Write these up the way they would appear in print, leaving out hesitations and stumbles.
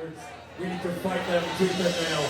bastards. We need to fight them tooth and nail.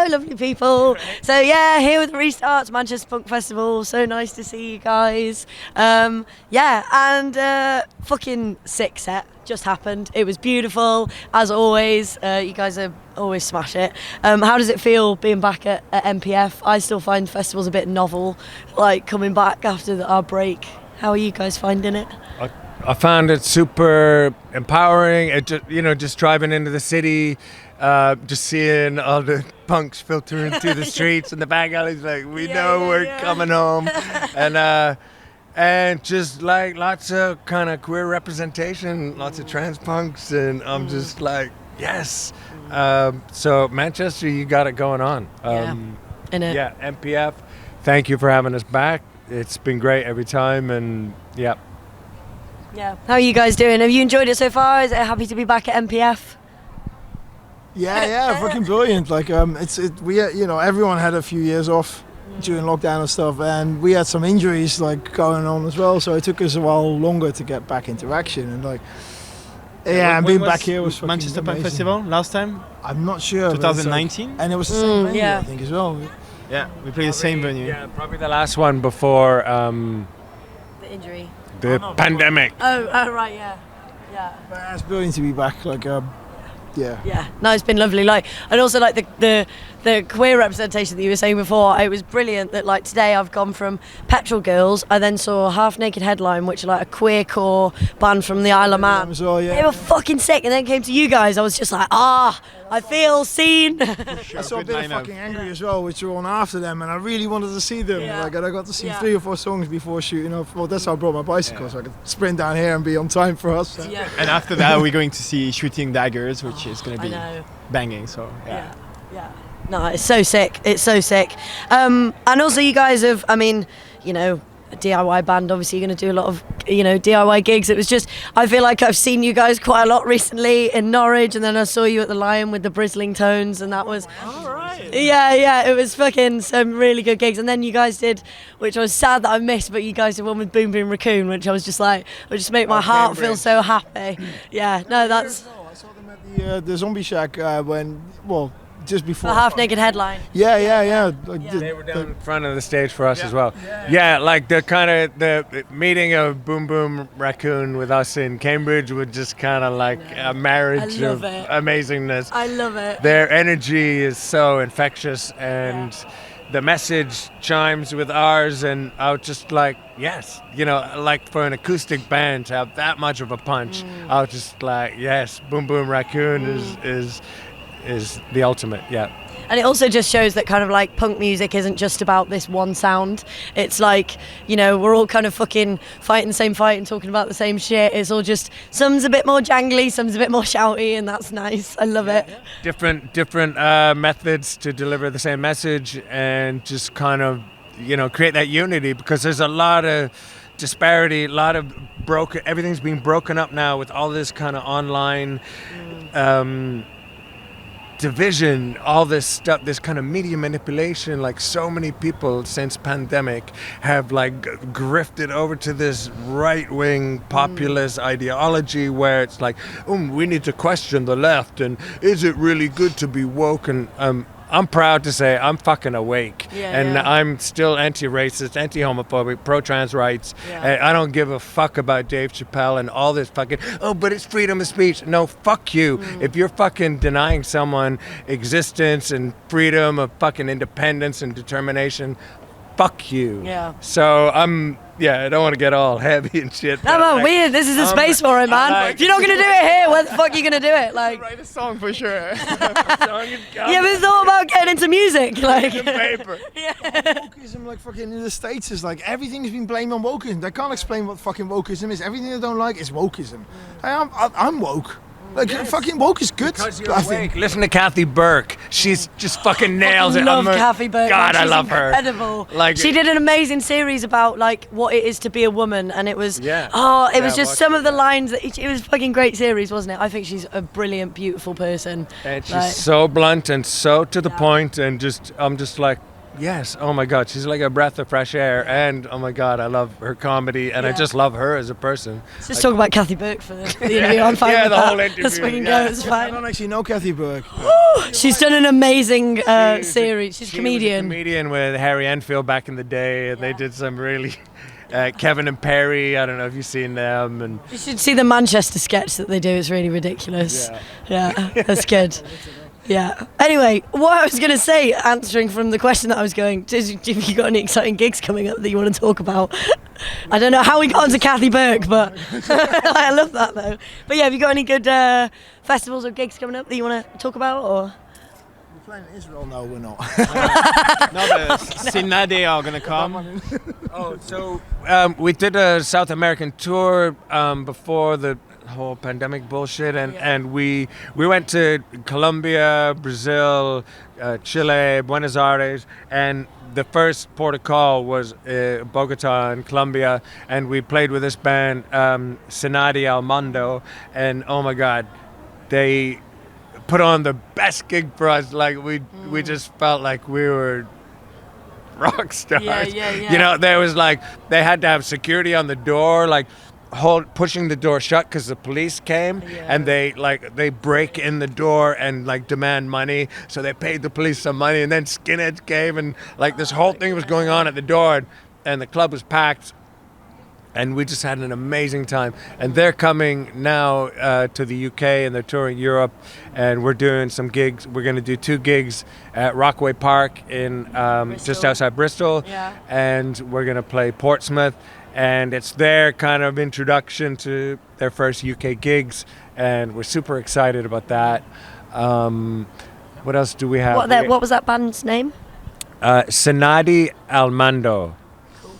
Lovely people. So yeah, here with Restarts Manchester Punk Festival. So nice to see you guys. Yeah, and fucking sick set just happened. It was beautiful as always. You guys are always smash it. How does it feel being back at MPF? I still find festivals a bit novel, like coming back after our break. How are you guys finding it? I found it super empowering. It just driving into the city, just seeing all the punks filtering through the streets and the back alleys, like we're coming home, and just like lots of kind of queer representation, lots of trans punks, and I'm just like yes. So Manchester, you got it going on. MPF. Thank you for having us back. It's been great every time, and yeah. Yeah. How are you guys doing? Have you enjoyed it so far? Is it happy to be back at MPF? Yeah, fucking brilliant. Like, everyone had a few years off during lockdown and stuff, and we had some injuries like going on as well. So it took us a while longer to get back into action. And like, and being back here was Manchester Punk amazing. Festival last time. I'm not sure. 2019, and it was the same venue, I think, as well. Yeah, we played the same venue. Yeah, probably the last one before The injury. the pandemic. Oh, right, yeah. But it's brilliant to be back. Like, Yeah, no, it's been lovely. Like, and also like the queer representation that you were saying before. It was brilliant that like today I've gone from Petrol Girls. I then saw Half Naked Headline, which are like a queer core band from the Isle of Man. as well, yeah. They were fucking sick, and then came to you guys. I was just like, I feel seen. I saw a bit of Fucking Angry as well, which were on after them, and I really wanted to see them. Yeah. Like, and I got to see Yeah. 3 or 4 songs before shooting off. Well, that's how I brought my bicycle, so I could sprint down here and be on time for us. So. Yeah. And after that, we're going to see Shooting Daggers, which is going to I be know. banging. So Yeah. No, it's so sick. It's so sick. And also, you guys have, I mean, you know, a DIY band, obviously you're going to do a lot of, you know, DIY gigs. It was just, I feel like I've seen you guys quite a lot recently in Norwich, and then I saw you at the Lion with the Bristling Tones, and that was, yeah, it was fucking some really good gigs. And then you guys did, which I was sad that I missed, but you guys did one with Boom Boom Raccoon, which I was just like, it just made my heart feel so happy. Yeah, no, that's... I saw them at the Zombie Shack just before. A half-naked headline. Yeah. Like, They were down in front of the stage for us as well. Yeah, like the kind of the meeting of Boom Boom Raccoon with us in Cambridge was just kind of like a marriage I love of it. amazingness. I love it. Their energy is so infectious, and the message chimes with ours, and I was just like, yes, like for an acoustic band to have that much of a punch, I was just like, yes, Boom Boom Raccoon is the ultimate, yeah. And it also just shows that kind of like punk music isn't just about this one sound. It's like, we're all kind of fucking fighting the same fight and talking about the same shit. It's all just, some's a bit more jangly, some's a bit more shouty, and that's nice. I love it. Different methods to deliver the same message, and just kind of, create that unity, because there's a lot of disparity, a lot of everything's being broken up now with all this kind of online division, all this stuff, this kind of media manipulation. Like, so many people since pandemic have like grifted over to this right-wing populist ideology where it's like, we need to question the left, and is it really good to be woke? And I'm proud to say I'm fucking awake, I'm still anti-racist, anti-homophobic, pro-trans rights. And I don't give a fuck about Dave Chappelle and all this fucking, but it's freedom of speech. No, fuck you. If you're fucking denying someone existence and freedom of fucking independence and determination, fuck you. Yeah. So I don't want to get all heavy and shit. No, man, weird. This is a space for it, man. If you're not going to do it here, where the fuck are you going to do it? Like, Write a song for sure. yeah, but it's all about getting into music. Like, paper. Wokeism, like fucking in the States, is like everything's been blamed on wokeism. They can't explain what fucking wokeism is. Everything they don't like is wokeism. I'm woke. Like, fucking woke is good. Because you're awake. Listen to Kathy Burke. She's just fucking nails it. I love Kathy Burke. God, man. I love her. Incredible. Like, she did an amazing series about like what it is to be a woman, and it was it was just some of the lines that it was a fucking great series, wasn't it? I think she's a brilliant, beautiful person. And she's so blunt and so to the point, and I'm just like, yes, oh my God, she's like a breath of fresh air, and oh my God, I love her comedy, and I just love her as a person. Let's just talk about Kathy Burke for the interview. I'm fine with the that. whole interview. Let's fucking go, it's I fine. don't actually know Kathy Burke. She's done an amazing series. She's a comedian. Was a comedian with Harry Enfield back in the day, and they did some really... Kevin and Perry, I don't know if you've seen them. And You should see the Manchester sketch that they do. It's really ridiculous. Yeah, that's good. Yeah. Anyway, what I was going to say, answering from the question that I was going, have you got any exciting gigs coming up that you want to talk about? I don't know how we got onto Kathy Burke, but I love that though. But yeah, have you got any good festivals or gigs coming up that you want to talk about? Or We're playing in Israel? No, we're not. No, the Sinade are gonna come. we did a South American tour before the whole pandemic bullshit, and we went to Colombia, Brazil, Chile, Buenos Aires, and the first port of call was Bogota in Colombia, and we played with this band, Sinadi Al Mundo, and oh my God, they put on the best gig for us. Like we just felt like we were rock stars. Yeah. There was like, they had to have security on the door, like pushing the door shut because the police came, and they break in the door and like demand money, so they paid the police some money, and then skinheads came, and like this whole thing was going on at the door, and the club was packed, and we just had an amazing time. And they're coming now to the UK, and they're touring Europe, and we're doing some gigs. We're going to do 2 gigs at Rockaway Park in just outside Bristol, and we're going to play Portsmouth, and it's their kind of introduction to their first UK gigs, and we're super excited about that. What else do we have? What was that band's name? Sinadi Al Mundo. Cool.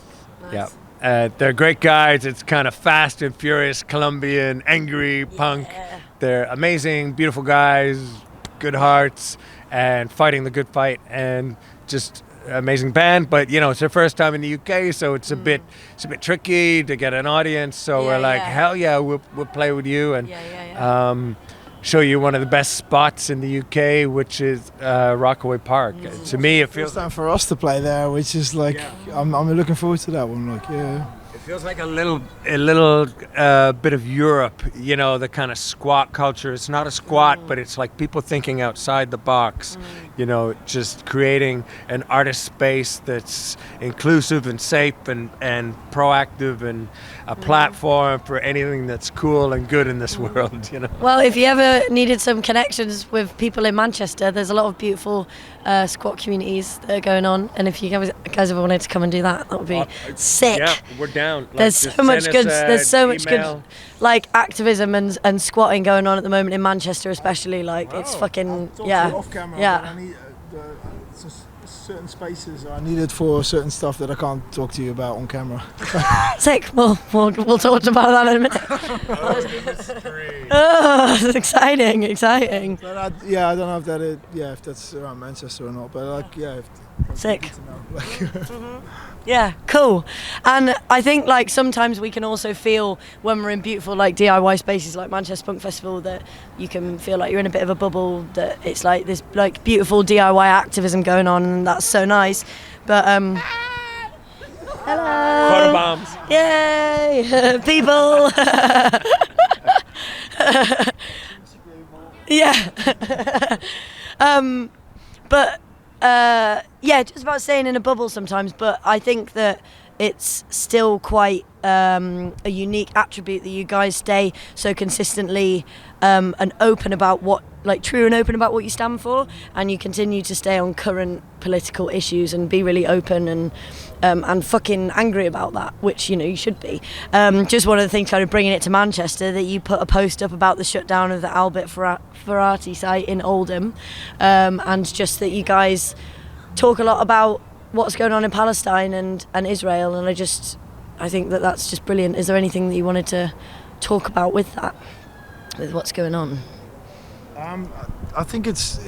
Nice. Yeah. They're great guys. It's kind of fast and furious Colombian angry punk. They're amazing, beautiful guys, good hearts, and fighting the good fight, and just amazing band. But it's their first time in the UK, so it's a bit tricky to get an audience. So we're like, hell yeah, we'll play with you, and show you one of the best spots in the UK, which is Rockaway Park. To me, it feels It's time for us to play there, which is like, I'm looking forward to that one. Like, feels like a little bit of Europe, you know, the kind of squat culture. It's not a squat, but it's like people thinking outside the box, you know, just creating an artist space that's inclusive and safe and proactive and a platform for anything that's cool and good in this world, you know. Well, if you ever needed some connections with people in Manchester, there's a lot of beautiful squat communities that are going on, and if you guys ever wanted to come and do that, that would be sick. Yeah, we're down. Like, There's so much good. There's so much good, like activism and squatting going on at the moment in Manchester, especially. Like it's fucking Off camera, yeah. but I need, certain spaces are needed for certain stuff that I can't talk to you about on camera. Sick. We'll talk about that in a minute. Oh, it's exciting. But I don't know if that if that's around Manchester or not. But like, Sick. good to know. Yeah, cool. And I think like sometimes we can also feel when we're in beautiful like DIY spaces like Manchester Punk Festival that you can feel like you're in a bit of a bubble, that it's like this like beautiful DIY activism going on, and that's so nice. But hello. Photobombs. Yay! People. Yeah. But yeah, just about staying in a bubble sometimes, but I think that it's still quite a unique attribute that you guys stay so consistently and open about what, like true and open about what you stand for, and you continue to stay on current political issues and be really open and fucking angry about that, which, you know, you should be. Just one of the things kind of bringing it to Manchester, that you put a post up about the shutdown of the Albert Ferrati site in Oldham, and just that you guys talk a lot about what's going on in Palestine and Israel, and I think that that's just brilliant. Is there anything that you wanted to talk about with that, with what's going on? I think it's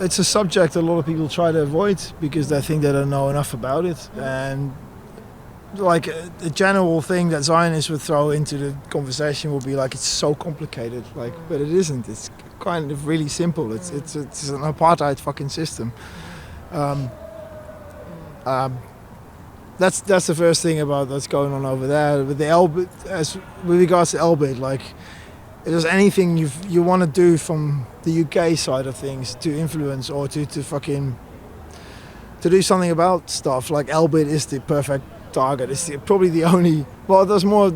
a subject a lot of people try to avoid because they think they don't know enough about it, and like a general thing that Zionists would throw into the conversation would be like, it's so complicated, like, but it isn't. It's kind of really simple. It's an apartheid fucking system. That's the first thing about that's going on over there with the Elbit. As with regards to Elbit, like, if there's anything you want to do from the UK side of things to influence or to fucking to do something about stuff, like Elbit is the perfect target. It's probably the only. Well, there's more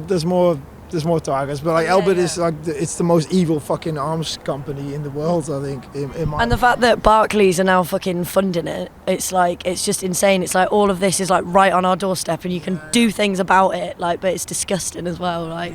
targets, but like Elbit is like it's the most evil fucking arms company in the world, I think. In my And the fact that Barclays are now fucking funding it, it's like, it's just insane. It's like all of this is like right on our doorstep, and you can do things about it. Like, but it's disgusting as well. Like,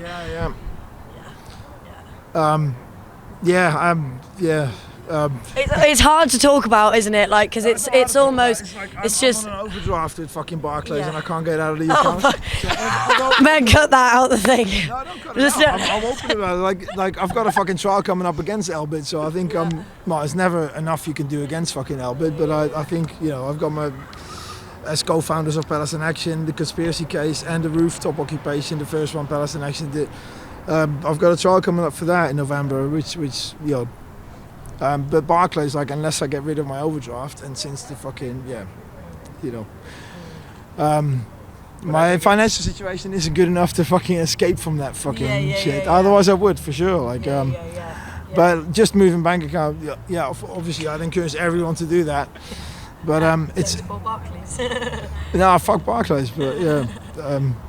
it's hard to talk about, isn't it? Like, because it's almost it's just I'm on an overdraft with fucking Barclays and I can't get out of the Oh, account. man, cut that out the thing. No, I don't cut it out. I'm open about it. Like I've got a fucking trial coming up against Elbit, so I think well, it's never enough you can do against fucking Elbit, but I think, you know, I've got my, as co-founders of Palestine Action, the conspiracy case and the rooftop occupation, the first one Palestine Action did. I've got a trial coming up for that in November, which you know. But Barclays, like, unless I get rid of my overdraft, and since the fucking you know, my financial situation isn't good enough to fucking escape from that fucking shit. Otherwise, I would for sure. Like, but just moving bank account, obviously, I'd encourage everyone to do that. But it's no, fuck Barclays, but yeah.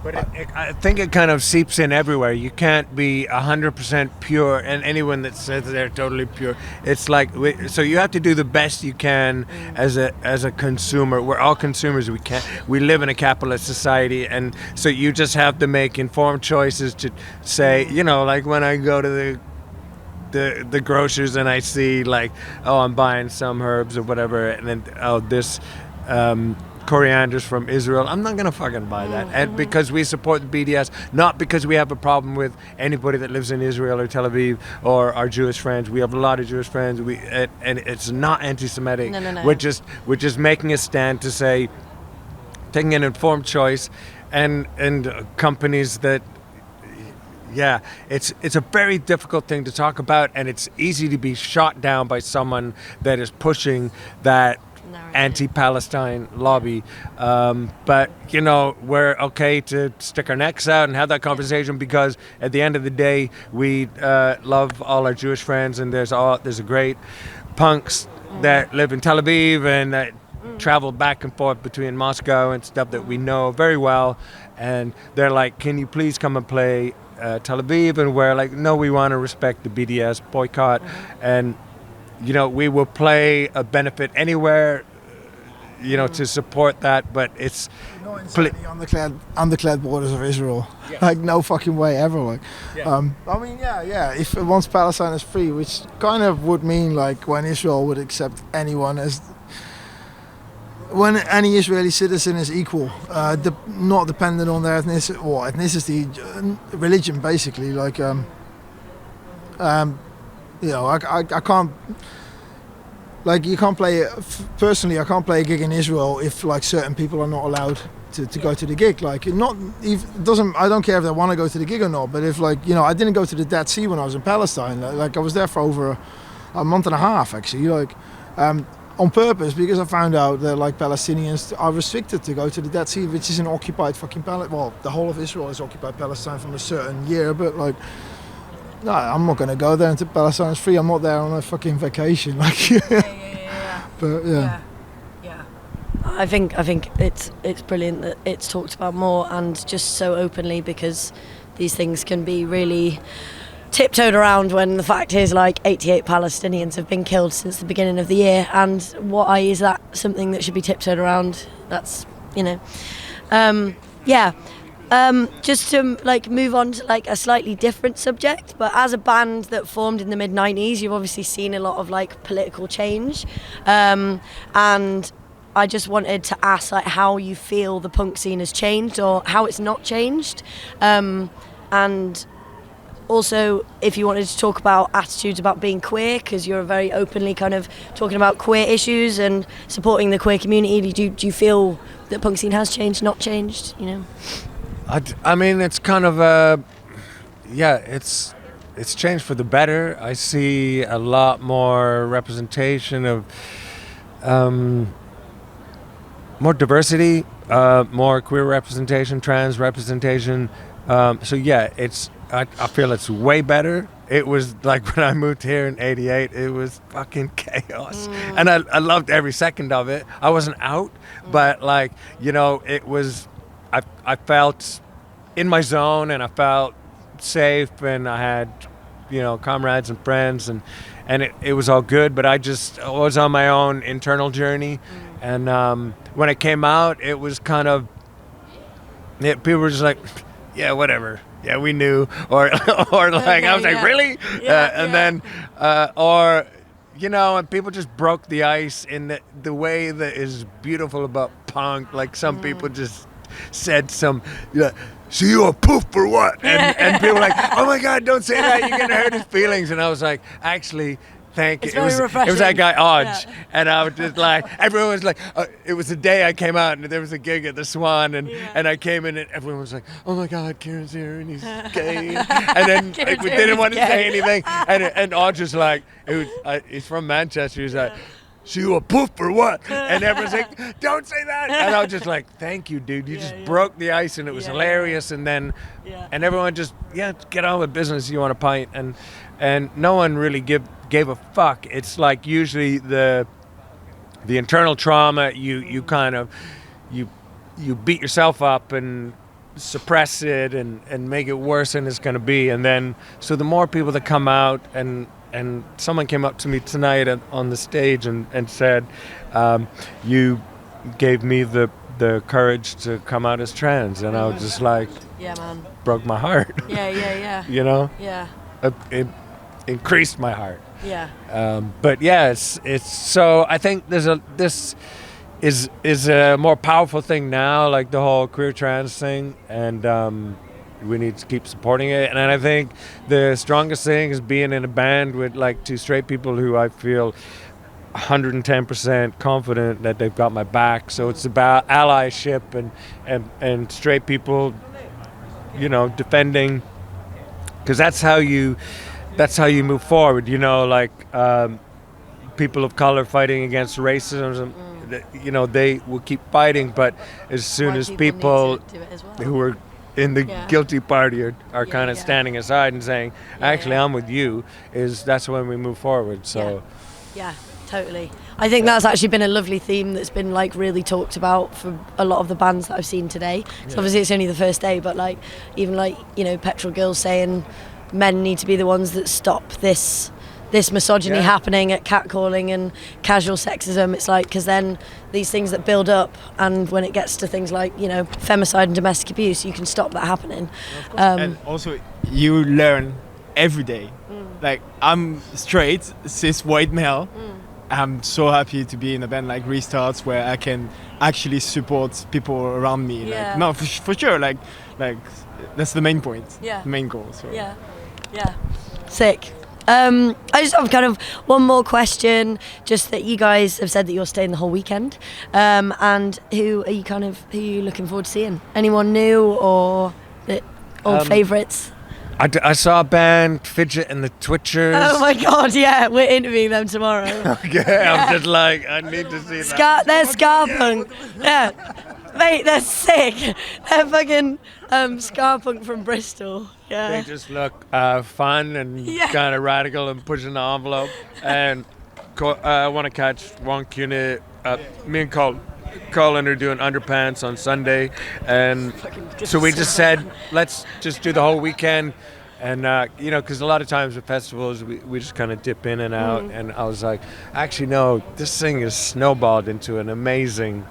But I think it kind of seeps in everywhere. You can't be 100% pure, and anyone that says they're totally pure, it's like, so you have to do the best you can as a consumer. We're all consumers. We live in a capitalist society, and so you just have to make informed choices to say, you know, like when I go to the grocers and I see like, oh, I'm buying some herbs or whatever, and then this corianders from Israel, I'm not gonna fucking buy that. And because we support the BDS, not because we have a problem with anybody that lives in Israel or Tel Aviv or our Jewish friends. We have a lot of Jewish friends. And it's not anti-Semitic. No. We're just making a stand to say, taking an informed choice, and companies that. Yeah, it's a very difficult thing to talk about, and it's easy to be shot down by someone that is pushing that anti-Palestine lobby. But, you know, we're okay to stick our necks out and have that conversation because at the end of the day, we love all our Jewish friends, and there's a great punks that live in Tel Aviv and that travel back and forth between Moscow and stuff that we know very well. And they're like, can you please come and play Tel Aviv? And we're like, no, we want to respect the BDS boycott. And, you know, we will play a benefit anywhere, you know, to support that, but it's not inside the undeclared borders of Israel. Yeah. Like, no fucking way ever. Like, I mean, yeah. If once Palestine is free, which kind of would mean like when Israel would accept anyone as, when any Israeli citizen is equal, not dependent on their ethnicity, religion, basically. Like, you know, I can't. Like, you can't play, personally, I can't play a gig in Israel if like certain people are not allowed to go to the gig. Like, I don't care if they want to go to the gig or not, but if, like, you know, I didn't go to the Dead Sea when I was in Palestine. Like I was there for over a month and a half, actually, like, on purpose, because I found out that like Palestinians are restricted to go to the Dead Sea, which is an occupied fucking Palestine. Well, the whole of Israel is occupied Palestine from a certain year, but like, no, I'm not going to go there until Palestine is free. I'm not there on a fucking vacation. Like, But yeah. I think it's brilliant that it's talked about more and just so openly, because these things can be really tiptoed around when the fact is like 88 Palestinians have been killed since the beginning of the year. And why is that something that should be tiptoed around? That's, you know, just to like move on to like a slightly different subject, but as a band that formed in the mid-90s, you've obviously seen a lot of like political change, and I just wanted to ask like how you feel the punk scene has changed or how it's not changed, and also if you wanted to talk about attitudes about being queer, because you're very openly kind of talking about queer issues and supporting the queer community. Do you feel that punk scene has changed, not changed, you know? I mean, it's kind of it's changed for the better. I see a lot more representation of more diversity, more queer representation, trans representation. So yeah, I feel it's way better. It was like when I moved here in '88, it was fucking chaos, and I loved every second of it. I wasn't out, but like, you know, it was. I felt in my zone, and I felt safe, and I had, you know, comrades and friends, and it was all good. But I was on my own internal journey, and when it came out, it was kind of, people were just like, yeah, whatever, yeah, we knew, or like, I was like, really? And then, or, you know, and people just broke the ice in the way that is beautiful about punk. Like, some people just said some, so you a poof or what? And people were like, oh my God, don't say that, you're gonna hurt his feelings. And I was like, actually, thank you. It was that guy Odge, and I was just like, everyone was like, it was the day I came out, and there was a gig at the Swan, and I came in, and everyone was like, oh my God, Kieran's here, and he's gay, and then we didn't want to say anything, and Odge was like, he's from Manchester, he's like, so you a poof or what? And everyone's like, don't say that. And I was just like, thank you, dude. You just broke the ice, and it was hilarious. And then, and everyone just, get on with business. You want a pint, and no one really gave a fuck. It's like usually the internal trauma. You kind of you beat yourself up and suppress it and make it worse than it's going to be. And then, so the more people that come out, and someone came up to me tonight on the stage and said, you gave me the courage to come out as trans. And I was just like, yeah, man, broke my heart. Yeah. You know? Yeah. It increased my heart. Yeah. But yeah, it's so I think this is a more powerful thing now, like the whole queer trans thing, and we need to keep supporting it. And I think the strongest thing is being in a band with like two straight people who I feel 110% confident that they've got my back. So it's about allyship and straight people, you know, defending, because that's how you move forward, you know, like people of color fighting against racism you know, they will keep fighting, but as soon White as need people to do it as well. who are in the Yeah. guilty party are Yeah, kind of yeah. standing aside and saying, actually, yeah. I'm with you, that's when we move forward. So. Yeah, totally. I think that's actually been a lovely theme that's been like really talked about for a lot of the bands that I've seen today. So obviously it's only the first day, but like even like, you know, Petrol Girls saying men need to be the ones that stop this misogyny Yeah. happening at catcalling and casual sexism. It's like, because then these things that build up, and when it gets to things like, you know, femicide and domestic abuse, you can stop that happening. And also, you learn every day. Like, I'm straight, cis white male. I'm so happy to be in a band like Restarts where I can actually support people around me. Yeah. Like, no, for sure. Like that's the main point. Yeah. The main goal. So. Yeah. Sick. I just have kind of one more question, just that you guys have said that you're staying the whole weekend, and who are you looking forward to seeing? Anyone new or old favourites? I saw a band, Fidget and the Twitchers. Oh my god, yeah, we're interviewing them tomorrow. Okay, I'm just like, I need to see that. They're ska punk. Yeah. Mate, they're sick. They're fucking ska punk from Bristol. Yeah. They just look fun and Yeah. kind of radical and pushing the envelope. And I want to catch one unit. Me and Colin are doing Underpants on Sunday, and so we just said, let's just do the whole weekend. And you know, because a lot of times with festivals we just kind of dip in and out. And I was like, actually no, this thing is snowballed into an amazing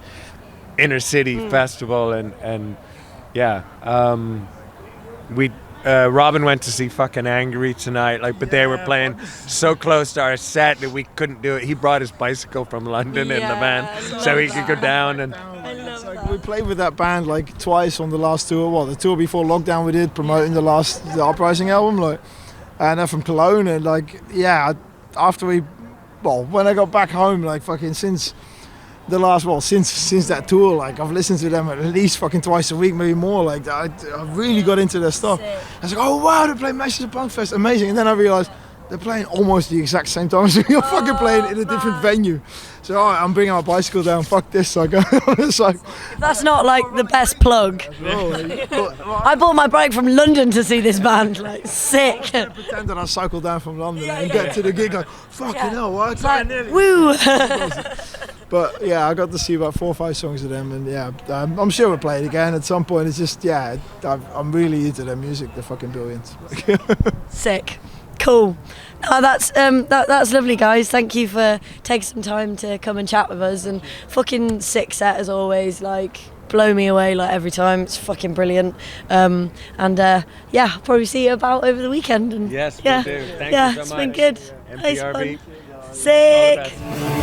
inner city festival. And yeah, we Robin went to see fucking Angry tonight, like, but they were playing so close to our set that we couldn't do it. He brought his bicycle from London in the van so he could go down. And We played with that band like twice on the last tour. The tour before lockdown we did, promoting the Uprising album, like, and they're from Cologne. And like, yeah, after when I got back home, like fucking since that tour, like I've listened to them at least fucking twice a week, maybe more. Like I really got into their stuff. I was like, oh wow, they're playing Masters of Punk Fest, amazing. And then I realised they're playing almost the exact same time as we are fucking playing in a different venue. So all right, I'm bringing my bicycle down. Fuck this. Like, it's like, That's not like the best plug. I bought my bike from London to see this band. Like, sick. pretend that I cycled down from London and get to the gig like, fucking hell, what? Woo! But yeah, I got to see about 4 or 5 songs of them, and yeah, I'm sure we'll play it again at some point. It's just, yeah, I'm really into their music. They're fucking brilliant. Sick. Cool. No, that's lovely, guys. Thank you for taking some time to come and chat with us, and fucking sick set as always. Like, blow me away like every time. It's fucking brilliant. And yeah, I'll probably see you about over the weekend. And yes, yeah, we'll do. Thank yeah, you so it's much. been good. Nice MPRV. one. Sick. All the best.